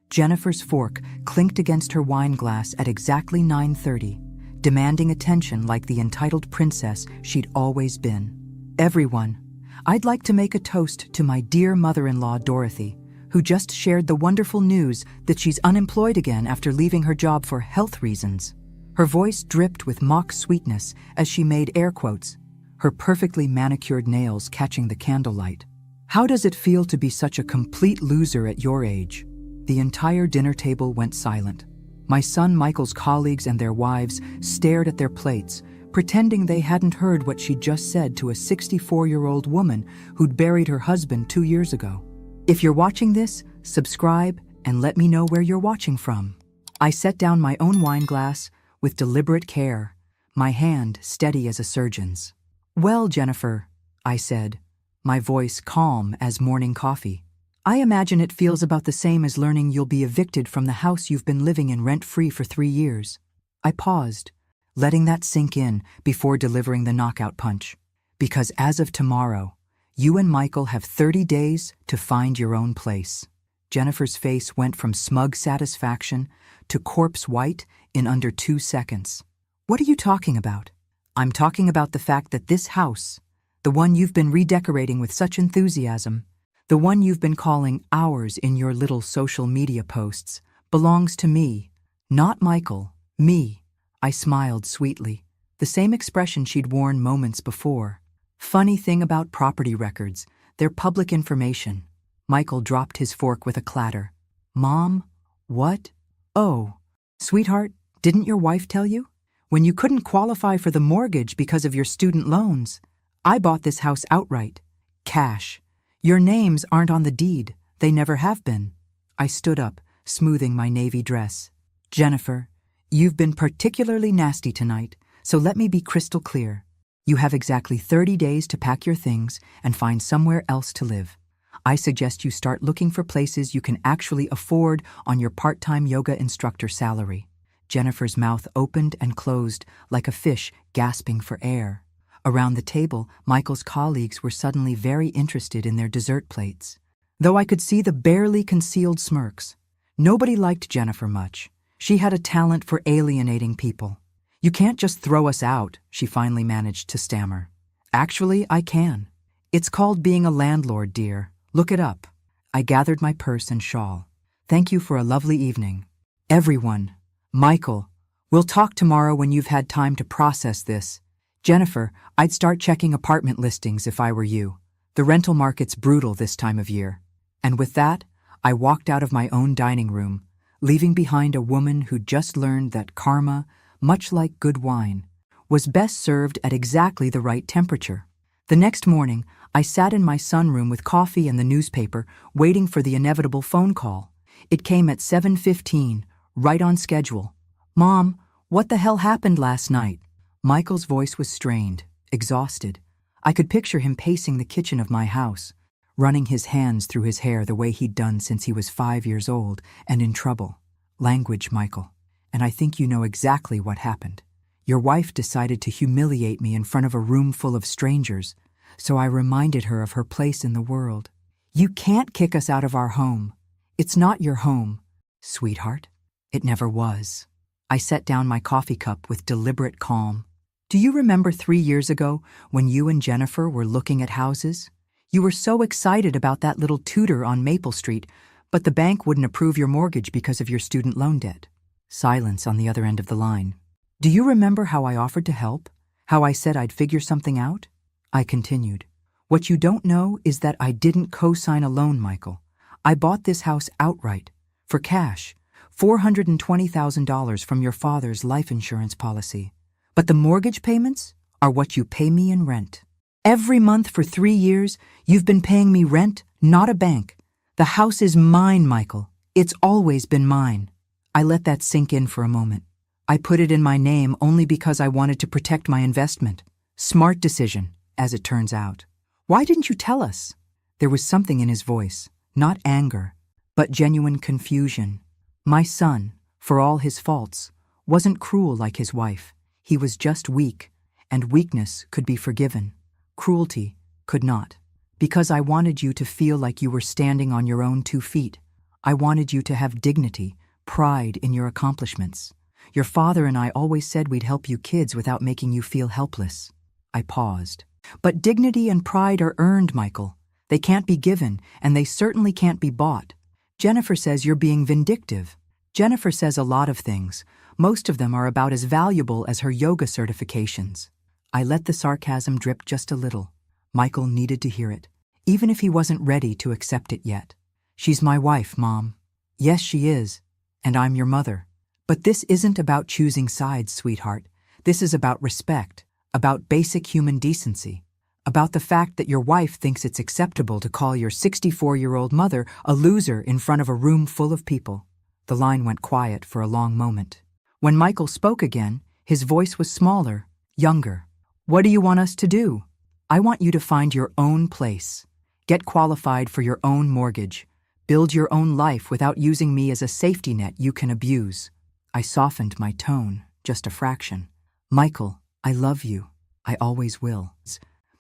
Jennifer's fork clinked against her wine glass at exactly 9:30, demanding attention like the entitled princess she'd always been. "Everyone, I'd like to make a toast to my dear mother-in-law Dorothy, who just shared the wonderful news that she's unemployed again after leaving her job for health reasons." Her voice dripped with mock sweetness as she made air quotes, her perfectly manicured nails catching the candlelight. "How does it feel to be such a complete loser at your age?" The entire dinner table went silent. My son Michael's colleagues and their wives stared at their plates, pretending they hadn't heard what she'd just said to a 64-year-old woman who'd buried her husband 2 years ago. If you're watching this, subscribe and let me know where you're watching from. I set down my own wine glass with deliberate care, my hand steady as a surgeon's. "Well, Jennifer," I said, my voice calm as morning coffee, "I imagine it feels about the same as learning you'll be evicted from the house you've been living in rent-free for 3 years. I paused, letting that sink in before delivering the knockout punch. "Because as of tomorrow, you and Michael have 30 days to find your own place." Jennifer's face went from smug satisfaction to corpse white in under 2 seconds. "What are you talking about?" "I'm talking about the fact that this house, the one you've been redecorating with such enthusiasm, the one you've been calling ours in your little social media posts, belongs to me, not Michael, me." I smiled sweetly, the same expression she'd worn moments before. "Funny thing about property records, they're public information." Michael dropped his fork with a clatter. "Mom, what? Oh, sweetheart, didn't your wife tell you? When you couldn't qualify for the mortgage because of your student loans, I bought this house outright. Cash. Your names aren't on the deed. They never have been." I stood up, smoothing my navy dress. "Jennifer, you've been particularly nasty tonight, so let me be crystal clear. You have exactly 30 days to pack your things and find somewhere else to live. I suggest you start looking for places you can actually afford on your part-time yoga instructor salary." Jennifer's mouth opened and closed like a fish gasping for air. Around the table, Michael's colleagues were suddenly very interested in their dessert plates, though I could see the barely concealed smirks. Nobody liked Jennifer much. She had a talent for alienating people. "You can't just throw us out," she finally managed to stammer. "Actually, I can. It's called being a landlord, dear. Look it up." I gathered my purse and shawl. "Thank you for a lovely evening. Everyone, Michael, we'll talk tomorrow when you've had time to process this. Jennifer, I'd start checking apartment listings if I were you. The rental market's brutal this time of year." And with that, I walked out of my own dining room, leaving behind a woman who'd just learned that karma, much like good wine, was best served at exactly the right temperature. The next morning, I sat in my sunroom with coffee and the newspaper, waiting for the inevitable phone call. It came at 7:15, right on schedule. "Mom, what the hell happened last night?" Michael's voice was strained, exhausted. I could picture him pacing the kitchen of my house, running his hands through his hair the way he'd done since he was 5 years old and in trouble. "Language, Michael. And I think you know exactly what happened. Your wife decided to humiliate me in front of a room full of strangers, so I reminded her of her place in the world. You can't kick us out of our home. It's not your home." "Sweetheart, it never was." I set down my coffee cup with deliberate calm. "Do you remember 3 years ago when you and Jennifer were looking at houses? You were so excited about that little Tudor on Maple Street, but the bank wouldn't approve your mortgage because of your student loan debt." Silence on the other end of the line. "Do you remember how I offered to help? How I said I'd figure something out?" I continued. "What you don't know is that I didn't co-sign a loan, Michael. I bought this house outright, for cash, $420,000 from your father's life insurance policy. But the mortgage payments are what you pay me in rent. Every month for 3 years, you've been paying me rent, not a bank. The house is mine, Michael. It's always been mine." I let that sink in for a moment. I put it in my name only because I wanted to protect my investment. Smart decision, as it turns out. "Why didn't you tell us?" There was something in his voice, not anger, but genuine confusion. My son, for all his faults, wasn't cruel like his wife. He was just weak, and weakness could be forgiven. Cruelty could not. "Because I wanted you to feel like you were standing on your own 2 feet. I wanted you to have dignity, pride in your accomplishments. Your father and I always said we'd help you kids without making you feel helpless. I paused. But dignity and pride are earned, Michael. They can't be given, and they certainly can't be bought. Jennifer says you're being vindictive. Jennifer says a lot of things. Most of them are about as valuable as her yoga certifications. I let the sarcasm drip just a little. Michael needed to hear it, even if he wasn't ready to accept it yet. She's my wife, Mom. Yes, she is. And I'm your mother. But this isn't about choosing sides, sweetheart. This is about respect, about basic human decency, about the fact that your wife thinks it's acceptable to call your 64-year-old mother a loser in front of a room full of people. The line went quiet for a long moment. When Michael spoke again, his voice was smaller, younger. What do you want us to do? I want you to find your own place. Get qualified for your own mortgage. Build your own life without using me as a safety net you can abuse. I softened my tone, just a fraction. Michael, I love you. I always will.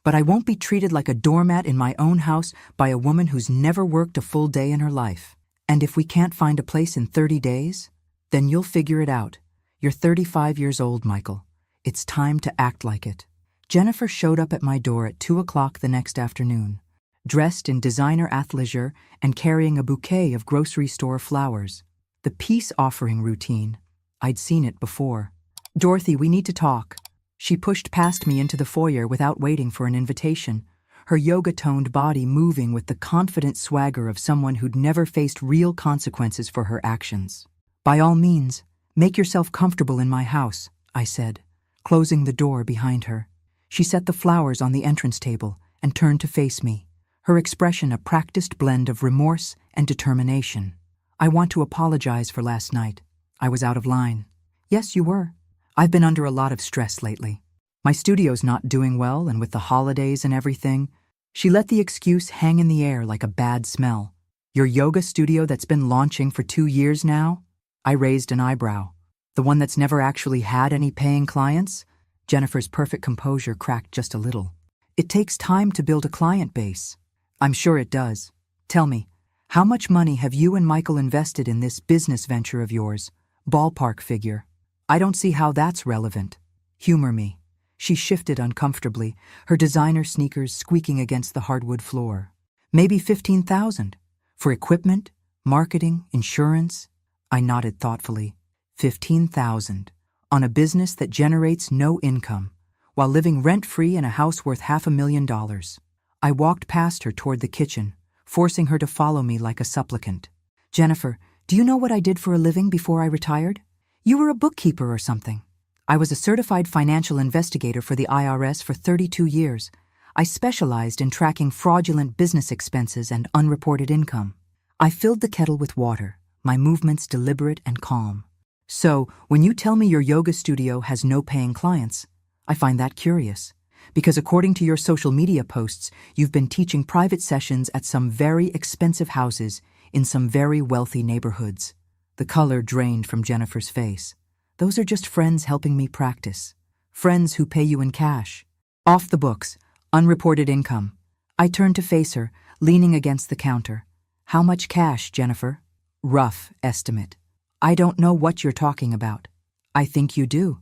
But I won't be treated like a doormat in my own house by a woman who's never worked a full day in her life. And if we can't find a place in 30 days, then you'll figure it out. You're 35 years old, Michael. It's time to act like it. Jennifer showed up at my door at 2 o'clock the next afternoon, dressed in designer athleisure and carrying a bouquet of grocery store flowers. The peace offering routine. I'd seen it before. Dorothy, we need to talk. She pushed past me into the foyer without waiting for an invitation, her yoga-toned body moving with the confident swagger of someone who'd never faced real consequences for her actions. By all means, make yourself comfortable in my house, I said, closing the door behind her. She set the flowers on the entrance table and turned to face me, her expression a practiced blend of remorse and determination. I want to apologize for last night. I was out of line. Yes, you were. I've been under a lot of stress lately. My studio's not doing well, and with the holidays and everything, she let the excuse hang in the air like a bad smell. Your yoga studio that's been launching for 2 years now? I raised an eyebrow. The one that's never actually had any paying clients? Jennifer's perfect composure cracked just a little. It takes time to build a client base. I'm sure it does. Tell me, how much money have you and Michael invested in this business venture of yours? Ballpark figure. I don't see how that's relevant. Humor me. She shifted uncomfortably, her designer sneakers squeaking against the hardwood floor. Maybe 15,000. For equipment, marketing, insurance? I nodded thoughtfully. 15,000. On a business that generates no income, while living rent-free in a house worth $500,000. I walked past her toward the kitchen, forcing her to follow me like a supplicant. Jennifer, do you know what I did for a living before I retired? You were a bookkeeper or something. I was a certified financial investigator for the IRS for 32 years. I specialized in tracking fraudulent business expenses and unreported income. I filled the kettle with water, my movements deliberate and calm. So, when you tell me your yoga studio has no paying clients, I find that curious. Because according to your social media posts, you've been teaching private sessions at some very expensive houses in some very wealthy neighborhoods. The color drained from Jennifer's face. Those are just friends helping me practice. Friends who pay you in cash. Off the books, unreported income. I turned to face her, leaning against the counter. How much cash, Jennifer? Rough estimate. I don't know what you're talking about. I think you do.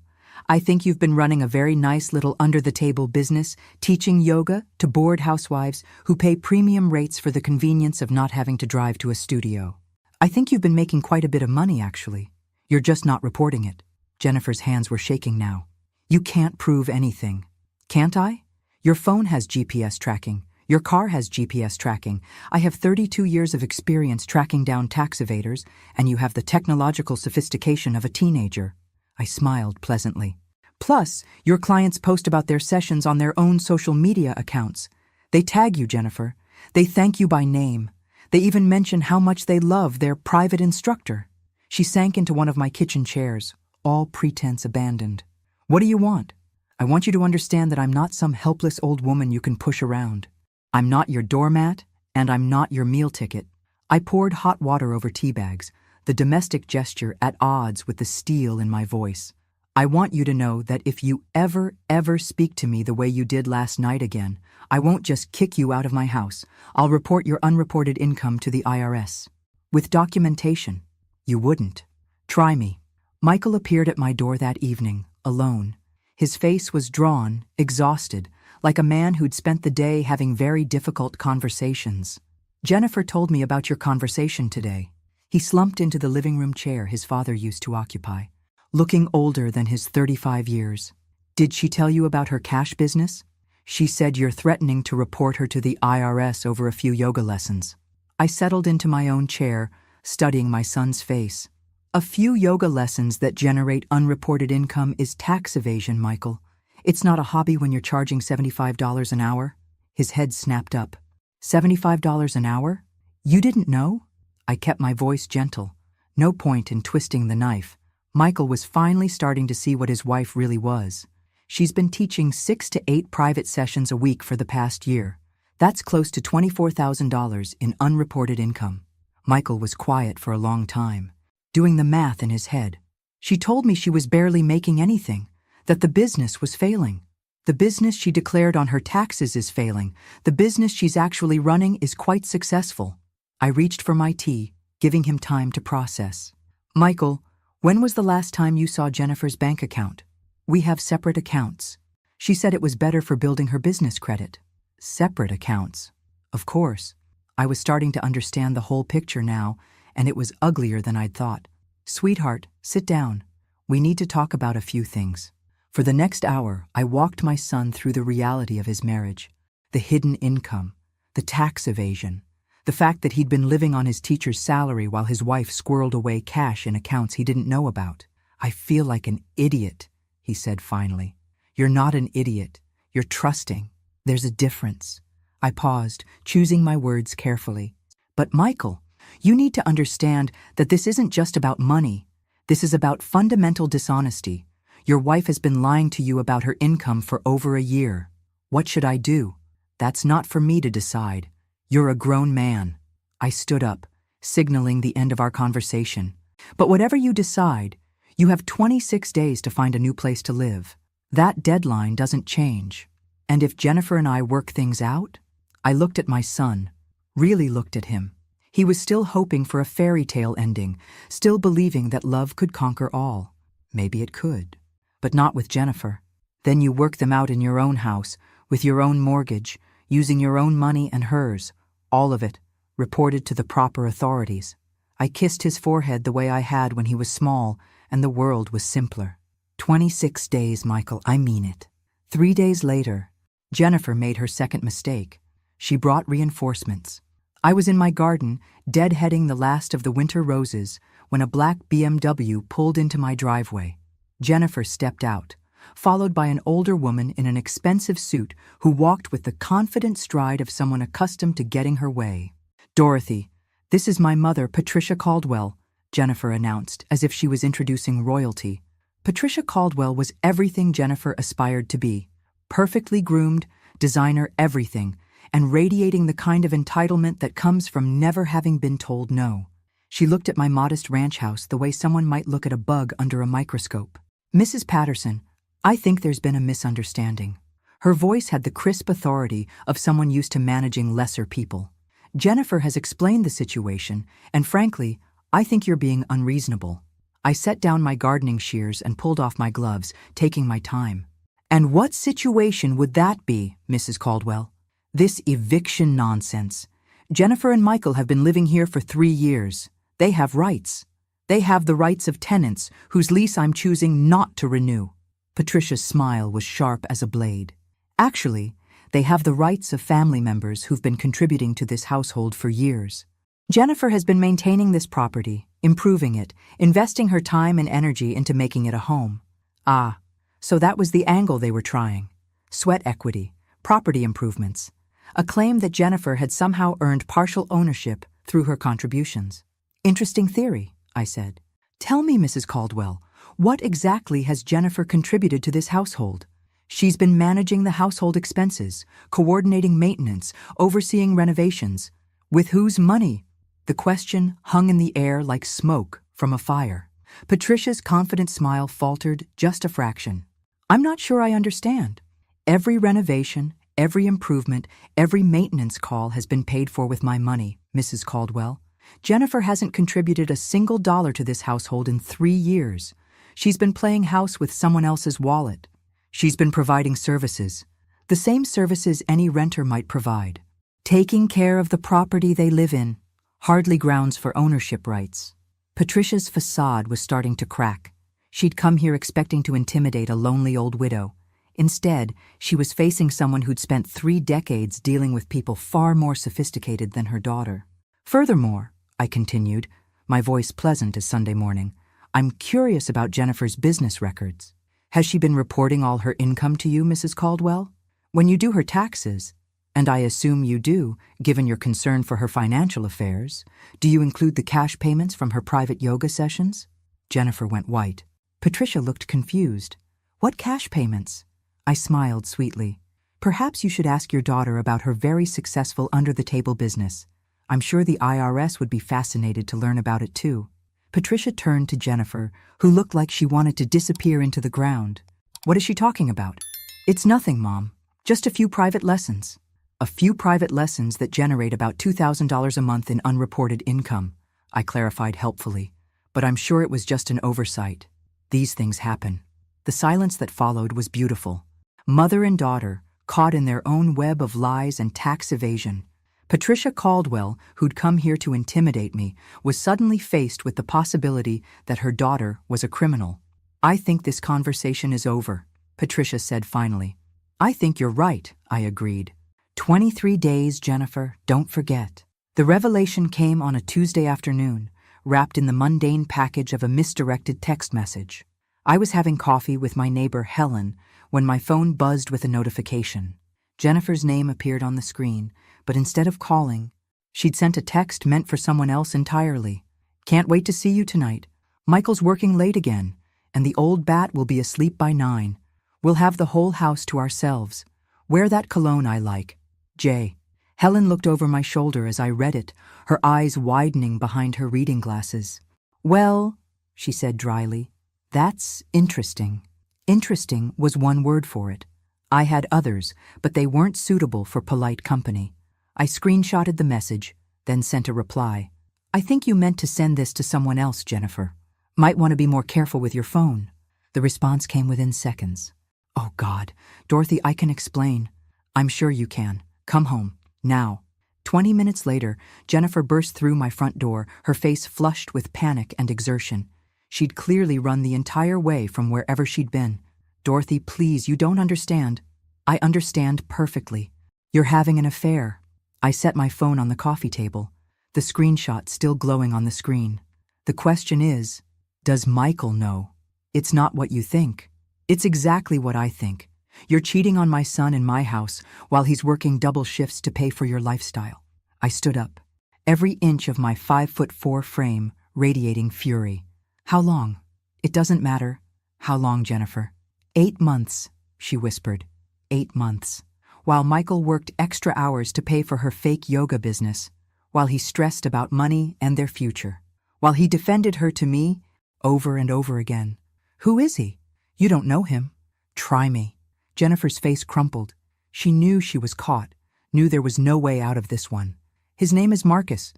I think you've been running a very nice little under-the-table business, teaching yoga to bored housewives who pay premium rates for the convenience of not having to drive to a studio. I think you've been making quite a bit of money, actually. You're just not reporting it. Jennifer's hands were shaking now. You can't prove anything. Can't I? Your phone has GPS tracking. Your car has GPS tracking. I have 32 years of experience tracking down tax evaders, and you have the technological sophistication of a teenager. I smiled pleasantly. Plus, your clients post about their sessions on their own social media accounts. They tag you, Jennifer. They thank you by name. They even mention how much they love their private instructor. She sank into one of my kitchen chairs, all pretense abandoned. What do you want? I want you to understand that I'm not some helpless old woman you can push around. I'm not your doormat, and I'm not your meal ticket. I poured hot water over tea bags, the domestic gesture at odds with the steel in my voice. I want you to know that if you ever speak to me the way you did last night again, I won't just kick you out of my house. I'll report your unreported income to the IRS. With documentation. You wouldn't. Try me. Michael appeared at my door that evening, alone. His face was drawn, exhausted, like a man who'd spent the day having very difficult conversations. Jennifer told me about your conversation today. He slumped into the living room chair his father used to occupy, looking older than his 35 years. Did she tell you about her cash business? She said you're threatening to report her to the IRS over a few yoga lessons. I settled into my own chair, studying my son's face. A few yoga lessons that generate unreported income is tax evasion, Michael. It's not a hobby when you're charging $75 an hour. His head snapped up. $75 an hour? You didn't know? I kept my voice gentle. No point in twisting the knife. Michael was finally starting to see what his wife really was. She's been teaching 6 to 8 private sessions a week for the past year. That's close to $24,000 in unreported income. Michael was quiet for a long time, doing the math in his head. She told me she was barely making anything, that the business was failing. The business she declared on her taxes is failing. The business she's actually running is quite successful. I reached for my tea, giving him time to process. Michael, when was the last time you saw Jennifer's bank account? We have separate accounts. She said it was better for building her business credit. Separate accounts. Of course. I was starting to understand the whole picture now, and it was uglier than I'd thought. Sweetheart, sit down. We need to talk about a few things. For the next hour, I walked my son through the reality of his marriage, the hidden income, the tax evasion, the fact that he'd been living on his teacher's salary while his wife squirreled away cash in accounts he didn't know about. I feel like an idiot, he said finally. You're not an idiot. You're trusting. There's a difference. I paused, choosing my words carefully. But Michael, you need to understand that this isn't just about money. This is about fundamental dishonesty. Your wife has been lying to you about her income for over a year. What should I do? That's not for me to decide. You're a grown man. I stood up, signaling the end of our conversation. But whatever you decide, you have 26 days to find a new place to live. That deadline doesn't change. And if Jennifer and I work things out? I looked at my son, really looked at him. He was still hoping for a fairy tale ending, still believing that love could conquer all. Maybe it could, but not with Jennifer. Then you work them out in your own house, with your own mortgage, using your own money and hers, all of it, reported to the proper authorities. I kissed his forehead the way I had when he was small, and the world was simpler. 26 days, Michael, I mean it. 3 days later, Jennifer made her second mistake. She brought reinforcements. I was in my garden, deadheading the last of the winter roses, when a black BMW pulled into my driveway. Jennifer stepped out, followed by an older woman in an expensive suit who walked with the confident stride of someone accustomed to getting her way. Dorothy, this is my mother, Patricia Caldwell, Jennifer announced, as if she was introducing royalty. Patricia Caldwell was everything Jennifer aspired to be. Perfectly groomed, designer everything, and radiating the kind of entitlement that comes from never having been told no. She looked at my modest ranch house the way someone might look at a bug under a microscope. Mrs. Patterson, I think there's been a misunderstanding. Her voice had the crisp authority of someone used to managing lesser people. Jennifer has explained the situation, and frankly, I think you're being unreasonable. I set down my gardening shears and pulled off my gloves, taking my time. And what situation would that be, Mrs. Caldwell? This eviction nonsense. Jennifer and Michael have been living here for 3 years. They have rights. They have the rights of tenants whose lease I'm choosing not to renew. Patricia's smile was sharp as a blade. Actually, they have the rights of family members who've been contributing to this household for years. Jennifer has been maintaining this property, improving it, investing her time and energy into making it a home. Ah, so that was the angle they were trying. Sweat equity, property improvements. A claim that Jennifer had somehow earned partial ownership through her contributions. Interesting theory, I said. Tell me, Mrs. Caldwell, what exactly has Jennifer contributed to this household? She's been managing the household expenses, coordinating maintenance, overseeing renovations. With whose money? The question hung in the air like smoke from a fire. Patricia's confident smile faltered just a fraction. I'm not sure I understand. Every renovation, every improvement, every maintenance call has been paid for with my money, Mrs. Caldwell. Jennifer hasn't contributed a single dollar to this household in 3 years. She's been playing house with someone else's wallet. She's been providing services, the same services any renter might provide. Taking care of the property they live in, hardly grounds for ownership rights. Patricia's facade was starting to crack. She'd come here expecting to intimidate a lonely old widow. Instead, she was facing someone who'd spent 3 decades dealing with people far more sophisticated than her daughter. Furthermore, I continued, my voice pleasant as Sunday morning, I'm curious about Jennifer's business records. Has she been reporting all her income to you, Mrs. Caldwell? When you do her taxes, and I assume you do, given your concern for her financial affairs, do you include the cash payments from her private yoga sessions? Jennifer went white. Patricia looked confused. What cash payments? I smiled sweetly. Perhaps you should ask your daughter about her very successful under-the-table business. I'm sure the IRS would be fascinated to learn about it too. Patricia turned to Jennifer, who looked like she wanted to disappear into the ground. What is she talking about? It's nothing, Mom. Just a few private lessons. A few private lessons that generate about $2,000 a month in unreported income, I clarified helpfully. But I'm sure it was just an oversight. These things happen. The silence that followed was beautiful. Mother and daughter, caught in their own web of lies and tax evasion. Patricia Caldwell, who'd come here to intimidate me, was suddenly faced with the possibility that her daughter was a criminal. I think this conversation is over, Patricia said finally. I think you're right, I agreed. 23 days, Jennifer, don't forget. The revelation came on a Tuesday afternoon, wrapped in the mundane package of a misdirected text message. I was having coffee with my neighbor Helen when my phone buzzed with a notification. Jennifer's name appeared on the screen, but instead of calling, she'd sent a text meant for someone else entirely. Can't wait to see you tonight. Michael's working late again, and the old bat will be asleep by 9. We'll have the whole house to ourselves. Wear that cologne I like. J. Helen looked over my shoulder as I read it, her eyes widening behind her reading glasses. Well, she said dryly, that's interesting. Interesting was one word for it. I had others, but they weren't suitable for polite company. I screenshotted the message, then sent a reply. I think you meant to send this to someone else, Jennifer. Might want to be more careful with your phone. The response came within seconds. Oh God, Dorothy, I can explain. I'm sure you can. Come home, now. 20 minutes later, Jennifer burst through my front door, her face flushed with panic and exertion. She'd clearly run the entire way from wherever she'd been. Dorothy, please, you don't understand. I understand perfectly. You're having an affair. I set my phone on the coffee table, the screenshot still glowing on the screen. The question is, does Michael know? It's not what you think. It's exactly what I think. You're cheating on my son in my house while he's working double shifts to pay for your lifestyle. I stood up, every inch of my 5'4" frame radiating fury. How long? It doesn't matter. How long, Jennifer? 8 months, she whispered. 8 months. While Michael worked extra hours to pay for her fake yoga business, while he stressed about money and their future, while he defended her to me over and over again. Who is he? You don't know him. Try me. Jennifer's face crumpled. She knew she was caught, knew there was no way out of this one. His name is Marcus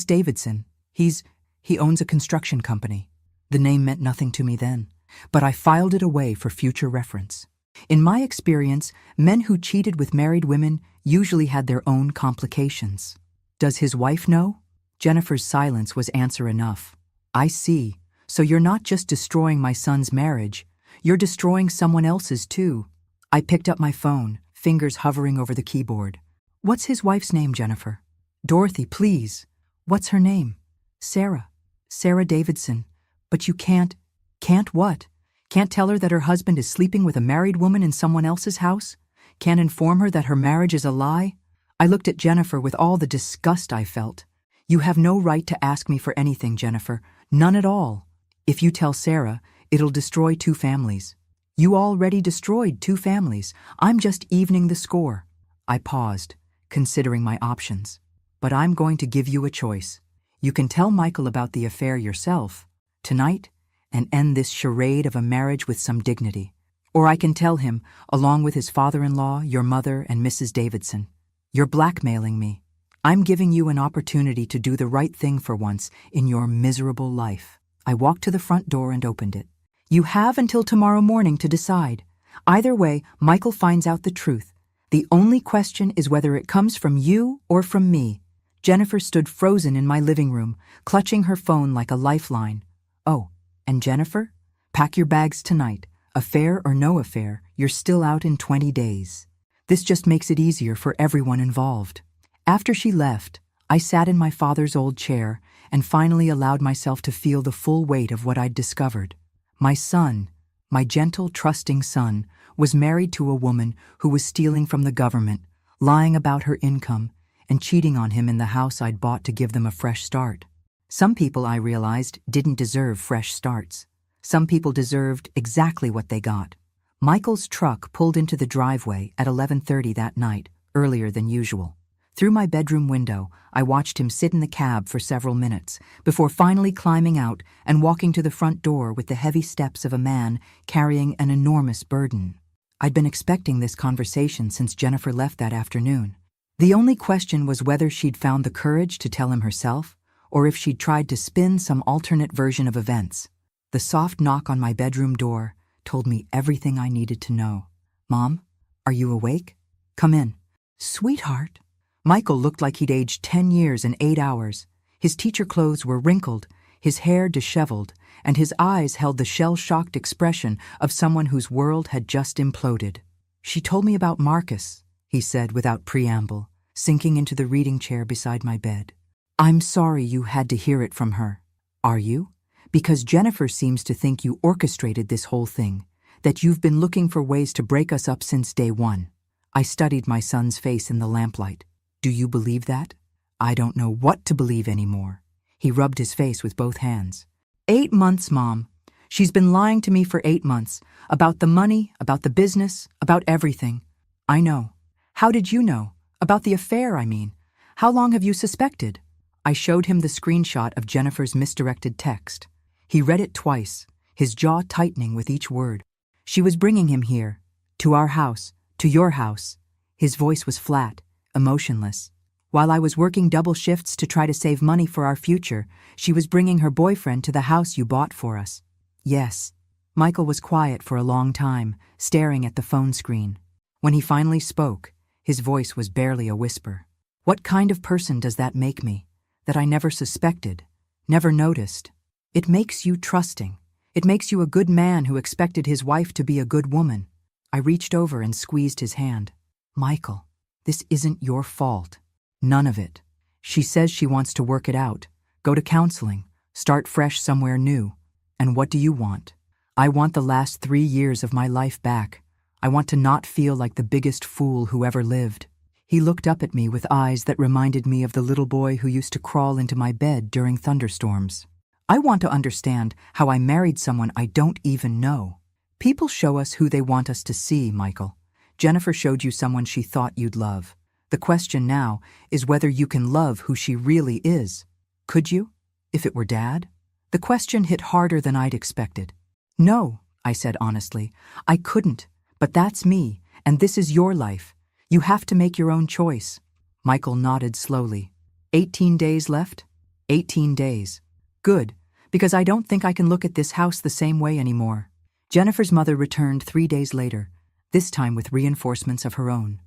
Davidson. He owns a construction company. The name meant nothing to me then, but I filed it away for future reference. In my experience, men who cheated with married women usually had their own complications. Does his wife know? Jennifer's silence was answer enough. I see. So you're not just destroying my son's marriage, you're destroying someone else's too. I picked up my phone, fingers hovering over the keyboard. What's his wife's name, Jennifer? Dorothy, please. What's her name? Sarah. Sarah Davidson. But you can't what? Can't tell her that her husband is sleeping with a married woman in someone else's house? Can't inform her that her marriage is a lie? I looked at Jennifer with all the disgust I felt. You have no right to ask me for anything, Jennifer. None at all. If you tell Sarah, it'll destroy 2 families. You already destroyed 2 families. I'm just evening the score. I paused, considering my options. But I'm going to give you a choice. You can tell Michael about the affair yourself, tonight, and end this charade of a marriage with some dignity. Or I can tell him, along with his father-in-law, your mother, and Mrs. Davidson. You're blackmailing me. I'm giving you an opportunity to do the right thing for once in your miserable life. I walked to the front door and opened it. You have until tomorrow morning to decide. Either way, Michael finds out the truth. The only question is whether it comes from you or from me. Jennifer stood frozen in my living room, clutching her phone like a lifeline. Oh, and Jennifer? Pack your bags tonight. Affair or no affair, you're still out in 20 days. This just makes it easier for everyone involved. After she left, I sat in my father's old chair and finally allowed myself to feel the full weight of what I'd discovered. My son, my gentle, trusting son, was married to a woman who was stealing from the government, lying about her income, and cheating on him in the house I'd bought to give them a fresh start. Some people, I realized, didn't deserve fresh starts. Some people deserved exactly what they got. Michael's truck pulled into the driveway at 11:30 that night, earlier than usual. Through my bedroom window, I watched him sit in the cab for several minutes, before finally climbing out and walking to the front door with the heavy steps of a man carrying an enormous burden. I'd been expecting this conversation since Jennifer left that afternoon. The only question was whether she'd found the courage to tell him herself, or if she'd tried to spin some alternate version of events. The soft knock on my bedroom door told me everything I needed to know. Mom, are you awake? Come in. Sweetheart. Michael looked like he'd aged 10 years in 8 hours. His teacher clothes were wrinkled, his hair disheveled, and his eyes held the shell-shocked expression of someone whose world had just imploded. She told me about Marcus, he said without preamble, sinking into the reading chair beside my bed. I'm sorry you had to hear it from her. Are you? Because Jennifer seems to think you orchestrated this whole thing, that you've been looking for ways to break us up since day one. I studied my son's face in the lamplight. Do you believe that? I don't know what to believe anymore. He rubbed his face with both hands. 8 months, Mom. She's been lying to me for 8 months. About the money, about the business, about everything. I know. How did you know? About the affair, I mean. How long have you suspected? I showed him the screenshot of Jennifer's misdirected text. He read it twice, his jaw tightening with each word. She was bringing him here, to our house, to your house. His voice was flat, emotionless. While I was working double shifts to try to save money for our future, she was bringing her boyfriend to the house you bought for us. Yes. Michael was quiet for a long time, staring at the phone screen. When he finally spoke, his voice was barely a whisper. What kind of person does that make me? That I never suspected, never noticed. It makes you trusting. It makes you a good man who expected his wife to be a good woman. I reached over and squeezed his hand. Michael, this isn't your fault. None of it. She says she wants to work it out, go to counseling, start fresh somewhere new. And what do you want? I want the last 3 years of my life back. I want to not feel like the biggest fool who ever lived. He looked up at me with eyes that reminded me of the little boy who used to crawl into my bed during thunderstorms. I want to understand how I married someone I don't even know. People show us who they want us to see, Michael. Jennifer showed you someone she thought you'd love. The question now is whether you can love who she really is. Could you? If it were Dad? The question hit harder than I'd expected. No, I said honestly. I couldn't, but that's me, and this is your life. You have to make your own choice. Michael nodded slowly. 18 days left? 18 days. Good, because I don't think I can look at this house the same way anymore. Jennifer's mother returned 3 days later, this time with reinforcements of her own.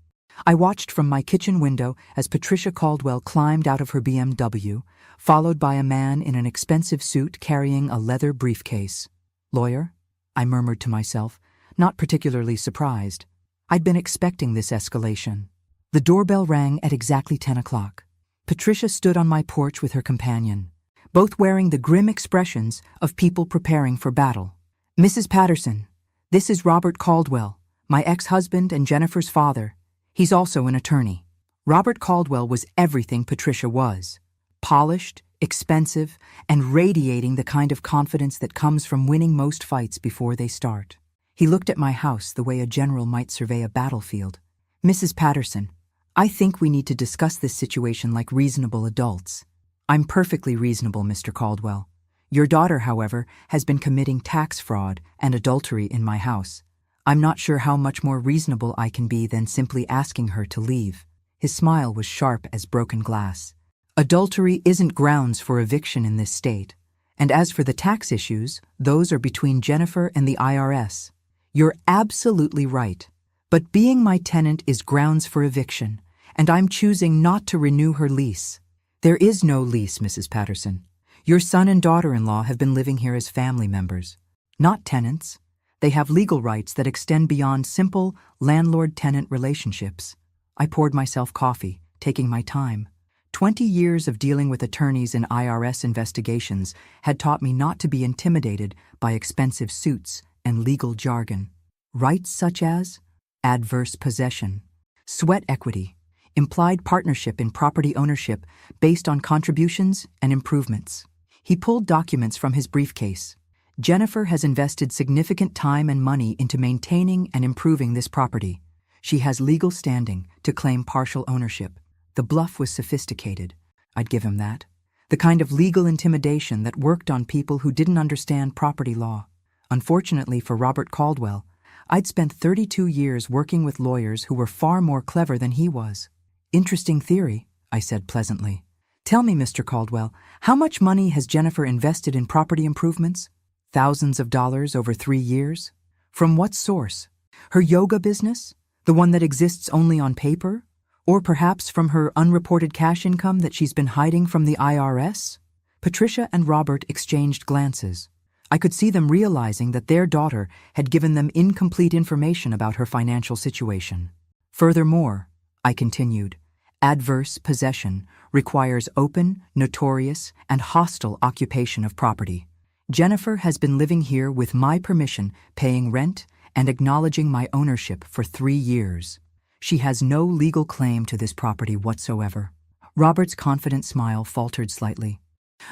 I watched from my kitchen window as Patricia Caldwell climbed out of her BMW, followed by a man in an expensive suit carrying a leather briefcase. Lawyer? I murmured to myself, not particularly surprised. I'd been expecting this escalation. The doorbell rang at exactly 10 o'clock. Patricia stood on my porch with her companion, both wearing the grim expressions of people preparing for battle. Mrs. Patterson, this is Robert Caldwell, my ex-husband and Jennifer's father. He's also an attorney. Robert Caldwell was everything Patricia was. Polished, expensive, and radiating the kind of confidence that comes from winning most fights before they start. He looked at my house the way a general might survey a battlefield. Mrs. Patterson, I think we need to discuss this situation like reasonable adults. I'm perfectly reasonable, Mr. Caldwell. Your daughter, however, has been committing tax fraud and adultery in my house. I'm not sure how much more reasonable I can be than simply asking her to leave. His smile was sharp as broken glass. Adultery isn't grounds for eviction in this state. And as for the tax issues, those are between Jennifer and the IRS. You're absolutely right. But being my tenant is grounds for eviction, and I'm choosing not to renew her lease. There is no lease, Mrs. Patterson. Your son and daughter-in-law have been living here as family members, not tenants. They have legal rights that extend beyond simple landlord-tenant relationships. I poured myself coffee, taking my time. 20 years of dealing with attorneys in IRS investigations had taught me not to be intimidated by expensive suits and legal jargon. Rights such as adverse possession, sweat equity, implied partnership in property ownership based on contributions and improvements. He pulled documents from his briefcase. Jennifer has invested significant time and money into maintaining and improving this property. She has legal standing to claim partial ownership. The bluff was sophisticated. I'd give him that. The kind of legal intimidation that worked on people who didn't understand property law. Unfortunately for Robert Caldwell, I'd spent 32 years working with lawyers who were far more clever than he was. Interesting theory, I said pleasantly. Tell me, Mr. Caldwell, how much money has Jennifer invested in property improvements? Thousands of dollars over 3 years? From what source? Her yoga business? The one that exists only on paper? Or perhaps from her unreported cash income that she's been hiding from the IRS? Patricia and Robert exchanged glances. I could see them realizing that their daughter had given them incomplete information about her financial situation. Furthermore, I continued, adverse possession requires open, notorious, and hostile occupation of property. Jennifer has been living here with my permission, paying rent, and acknowledging my ownership for 3 years. She has no legal claim to this property whatsoever. Robert's confident smile faltered slightly.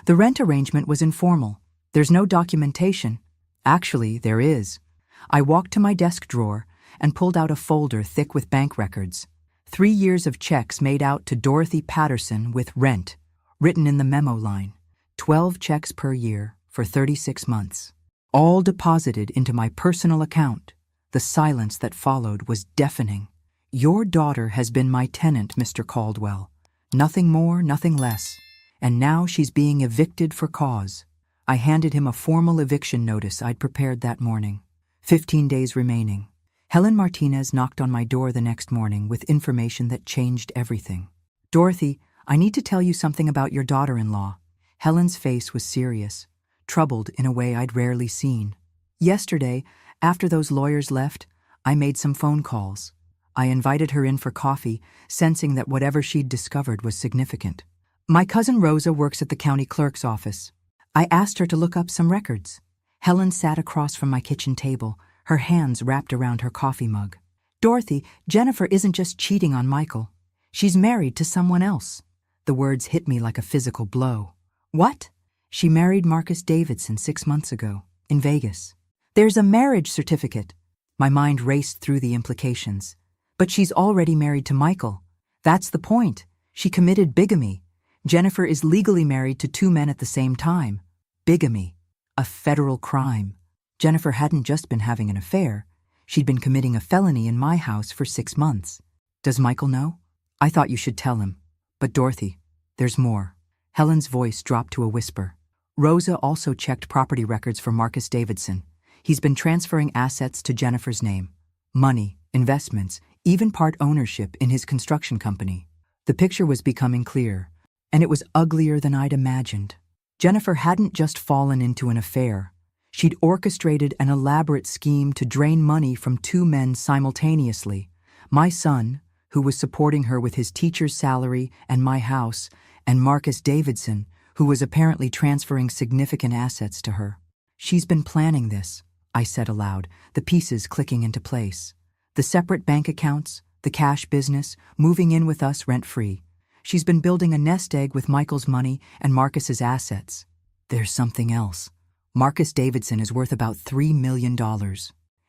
The rent arrangement was informal. There's no documentation. Actually, there is. I walked to my desk drawer and pulled out a folder thick with bank records. 3 years of checks made out to Dorothy Patterson with rent, written in the memo line. 12 checks per year for 36 months. All deposited into my personal account. The silence that followed was deafening. Your daughter has been my tenant, Mr. Caldwell. Nothing more, nothing less. And now she's being evicted for cause. I handed him a formal eviction notice I'd prepared that morning. 15 days remaining. Helen Martinez knocked on my door the next morning with information that changed everything. Dorothy, I need to tell you something about your daughter-in-law. Helen's face was serious, troubled in a way I'd rarely seen. Yesterday, after those lawyers left, I made some phone calls. I invited her in for coffee, sensing that whatever she'd discovered was significant. My cousin Rosa works at the county clerk's office. I asked her to look up some records. Helen sat across from my kitchen table, her hands wrapped around her coffee mug. Dorothy, Jennifer isn't just cheating on Michael. She's married to someone else. The words hit me like a physical blow. What? She married Marcus Davidson 6 months ago, in Vegas. There's a marriage certificate. My mind raced through the implications. But she's already married to Michael. That's the point. She committed bigamy. Jennifer is legally married to 2 men at the same time. Bigamy. A federal crime. Jennifer hadn't just been having an affair. She'd been committing a felony in my house for 6 months. Does Michael know? I thought you should tell him. But Dorothy, there's more. Helen's voice dropped to a whisper. Rosa also checked property records for Marcus Davidson. He's been transferring assets to Jennifer's name. Money, investments, even part ownership in his construction company. The picture was becoming clear, and it was uglier than I'd imagined. Jennifer hadn't just fallen into an affair. She'd orchestrated an elaborate scheme to drain money from 2 men simultaneously. My son, who was supporting her with his teacher's salary and my house, and Marcus Davidson, who was apparently transferring significant assets to her. She's been planning this, I said aloud, the pieces clicking into place. The separate bank accounts, the cash business, moving in with us rent-free. She's been building a nest egg with Michael's money and Marcus's assets. There's something else. Marcus Davidson is worth about $3 million.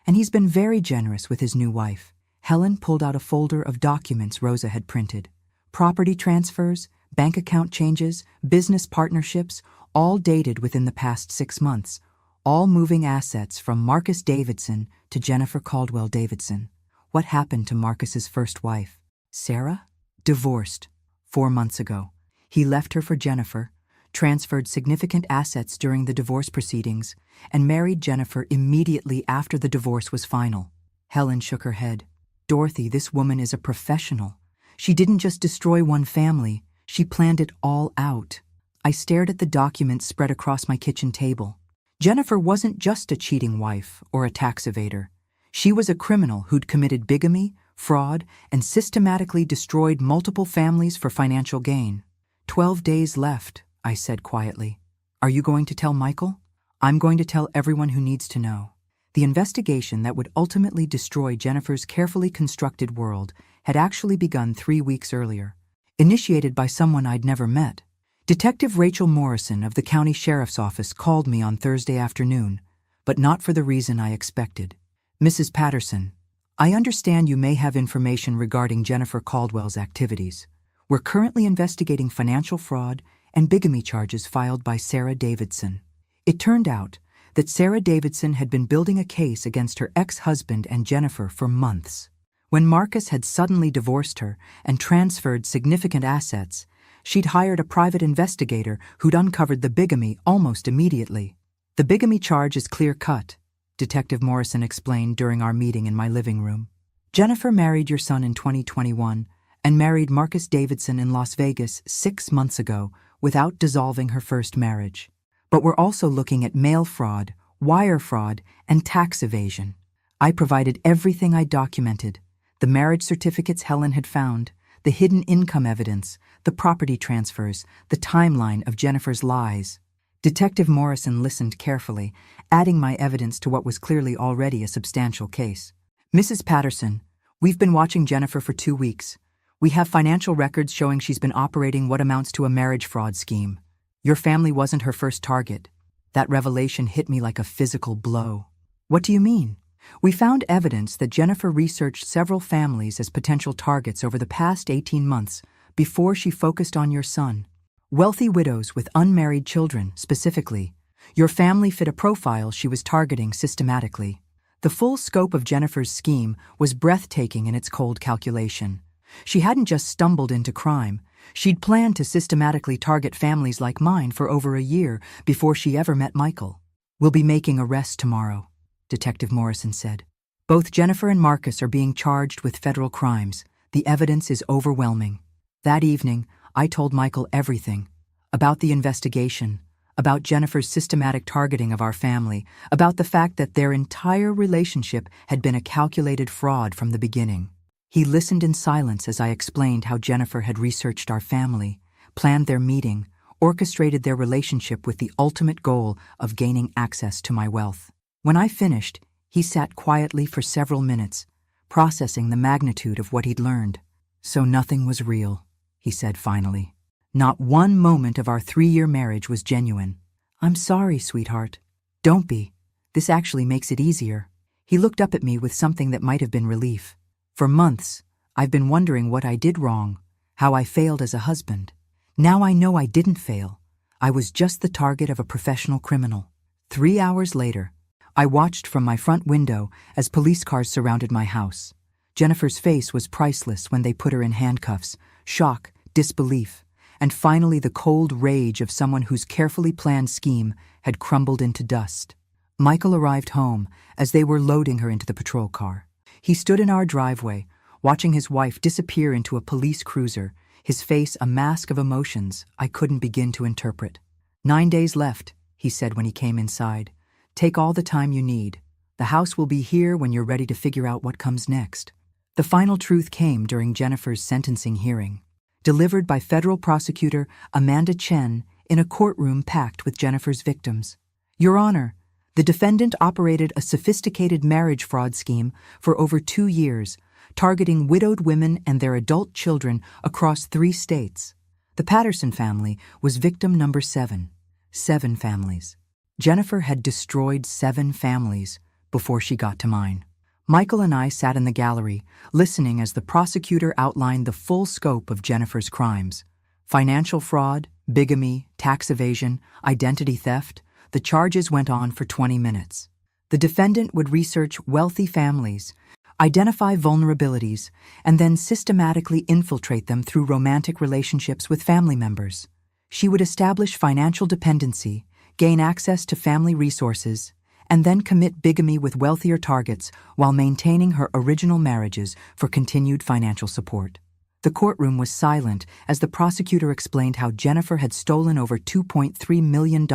And he's been very generous with his new wife. Helen pulled out a folder of documents Rosa had printed. Property transfers, bank account changes, business partnerships, all dated within the past 6 months. All moving assets from Marcus Davidson to Jennifer Caldwell Davidson. What happened to Marcus's first wife? Sarah? Divorced. 4 months ago. He left her for Jennifer, transferred significant assets during the divorce proceedings, and married Jennifer immediately after the divorce was final. Helen shook her head. Dorothy, this woman is a professional. She didn't just destroy one family, she planned it all out. I stared at the documents spread across my kitchen table. Jennifer wasn't just a cheating wife or a tax evader. She was a criminal who'd committed bigamy, fraud, and systematically destroyed multiple families for financial gain. 12 days left, I said quietly. Are you going to tell Michael? I'm going to tell everyone who needs to know. The investigation that would ultimately destroy Jennifer's carefully constructed world had actually begun 3 weeks earlier, initiated by someone I'd never met. Detective Rachel Morrison of the county sheriff's office called me on Thursday afternoon, but not for the reason I expected. Mrs. Patterson, I understand you may have information regarding Jennifer Caldwell's activities. We're currently investigating financial fraud and bigamy charges filed by Sarah Davidson. It turned out that Sarah Davidson had been building a case against her ex-husband and Jennifer for months. When Marcus had suddenly divorced her and transferred significant assets, she'd hired a private investigator who'd uncovered the bigamy almost immediately. The bigamy charge is clear-cut, Detective Morrison explained during our meeting in my living room. Jennifer married your son in 2021 and married Marcus Davidson in Las Vegas 6 months ago without dissolving her first marriage. But we're also looking at mail fraud, wire fraud, and tax evasion. I provided everything I documented: the marriage certificates Helen had found, the hidden income evidence, the property transfers, the timeline of Jennifer's lies. Detective Morrison listened carefully, adding my evidence to what was clearly already a substantial case. Mrs. Patterson, we've been watching Jennifer for 2 weeks. We have financial records showing she's been operating what amounts to a marriage fraud scheme. Your family wasn't her first target. That revelation hit me like a physical blow. What do you mean? We found evidence that Jennifer researched several families as potential targets over the past 18 months before she focused on your son. Wealthy widows with unmarried children, specifically. Your family fit a profile she was targeting systematically. The full scope of Jennifer's scheme was breathtaking in its cold calculation. She hadn't just stumbled into crime. She'd planned to systematically target families like mine for over a year before she ever met Michael. We'll be making arrests tomorrow, Detective Morrison said. Both Jennifer and Marcus are being charged with federal crimes. The evidence is overwhelming. That evening, I told Michael everything. About the investigation, about Jennifer's systematic targeting of our family, about the fact that their entire relationship had been a calculated fraud from the beginning. He listened in silence as I explained how Jennifer had researched our family, planned their meeting, orchestrated their relationship with the ultimate goal of gaining access to my wealth. When I finished, he sat quietly for several minutes, processing the magnitude of what he'd learned. So nothing was real, he said finally. Not one moment of our 3-year marriage was genuine. I'm sorry, sweetheart. Don't be. This actually makes it easier. He looked up at me with something that might have been relief. For months, I've been wondering what I did wrong, how I failed as a husband. Now I know I didn't fail. I was just the target of a professional criminal. 3 hours later, I watched from my front window as police cars surrounded my house. Jennifer's face was priceless when they put her in handcuffs, shock, disbelief, and finally the cold rage of someone whose carefully planned scheme had crumbled into dust. Michael arrived home as they were loading her into the patrol car. He stood in our driveway, watching his wife disappear into a police cruiser, his face a mask of emotions I couldn't begin to interpret. 9 days left, he said when he came inside. Take all the time you need. The house will be here when you're ready to figure out what comes next. The final truth came during Jennifer's sentencing hearing, delivered by federal prosecutor Amanda Chen in a courtroom packed with Jennifer's victims. Your Honor, the defendant operated a sophisticated marriage fraud scheme for over 2 years, targeting widowed women and their adult children across 3 states. The Patterson family was victim number 7. 7 families. Jennifer had destroyed 7 families before she got to mine. Michael and I sat in the gallery, listening as the prosecutor outlined the full scope of Jennifer's crimes. Financial fraud, bigamy, tax evasion, identity theft. The charges went on for 20 minutes. The defendant would research wealthy families, identify vulnerabilities, and then systematically infiltrate them through romantic relationships with family members. She would establish financial dependency, gain access to family resources, and then commit bigamy with wealthier targets while maintaining her original marriages for continued financial support. The courtroom was silent as the prosecutor explained how Jennifer had stolen over $2.3 million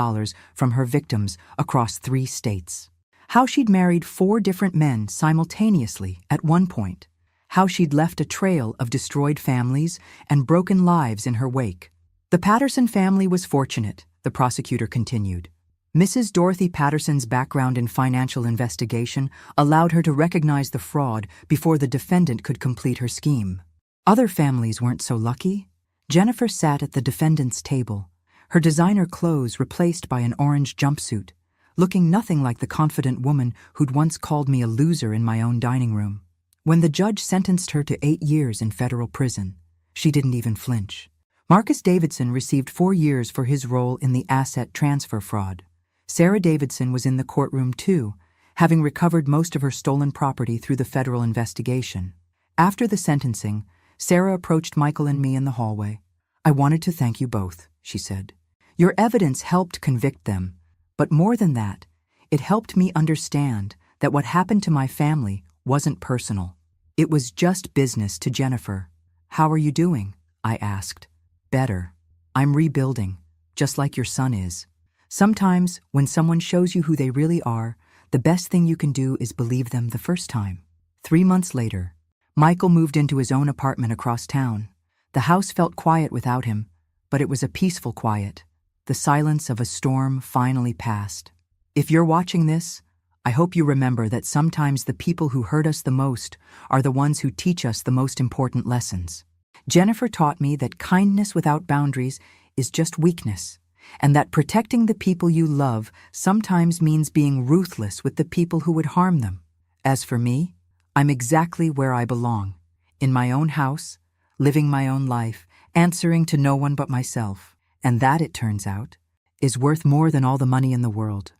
from her victims across 3 states. How she'd married 4 different men simultaneously at one point. How she'd left a trail of destroyed families and broken lives in her wake. The Patterson family was fortunate, the prosecutor continued. Mrs. Dorothy Patterson's background in financial investigation allowed her to recognize the fraud before the defendant could complete her scheme. Other families weren't so lucky. Jennifer sat at the defendant's table, her designer clothes replaced by an orange jumpsuit, looking nothing like the confident woman who'd once called me a loser in my own dining room. When the judge sentenced her to 8 years in federal prison, she didn't even flinch. Marcus Davidson received 4 years for his role in the asset transfer fraud. Sarah Davidson was in the courtroom too, having recovered most of her stolen property through the federal investigation. After the sentencing, Sarah approached Michael and me in the hallway. "I wanted to thank you both," she said. "Your evidence helped convict them, but more than that, it helped me understand that what happened to my family wasn't personal. It was just business to Jennifer." "How are you doing?" I asked. "Better. I'm rebuilding, just like your son is." Sometimes, when someone shows you who they really are, the best thing you can do is believe them the first time. 3 months later, Michael moved into his own apartment across town. The house felt quiet without him, but it was a peaceful quiet. The silence of a storm finally passed. If you're watching this, I hope you remember that sometimes the people who hurt us the most are the ones who teach us the most important lessons. Jennifer taught me that kindness without boundaries is just weakness, and that protecting the people you love sometimes means being ruthless with the people who would harm them. As for me, I'm exactly where I belong, in my own house, living my own life, answering to no one but myself. And that, it turns out, is worth more than all the money in the world.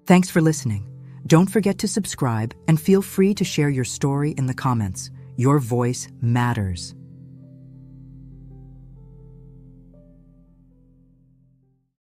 Thanks for listening. Don't forget to subscribe and feel free to share your story in the comments. Your voice matters.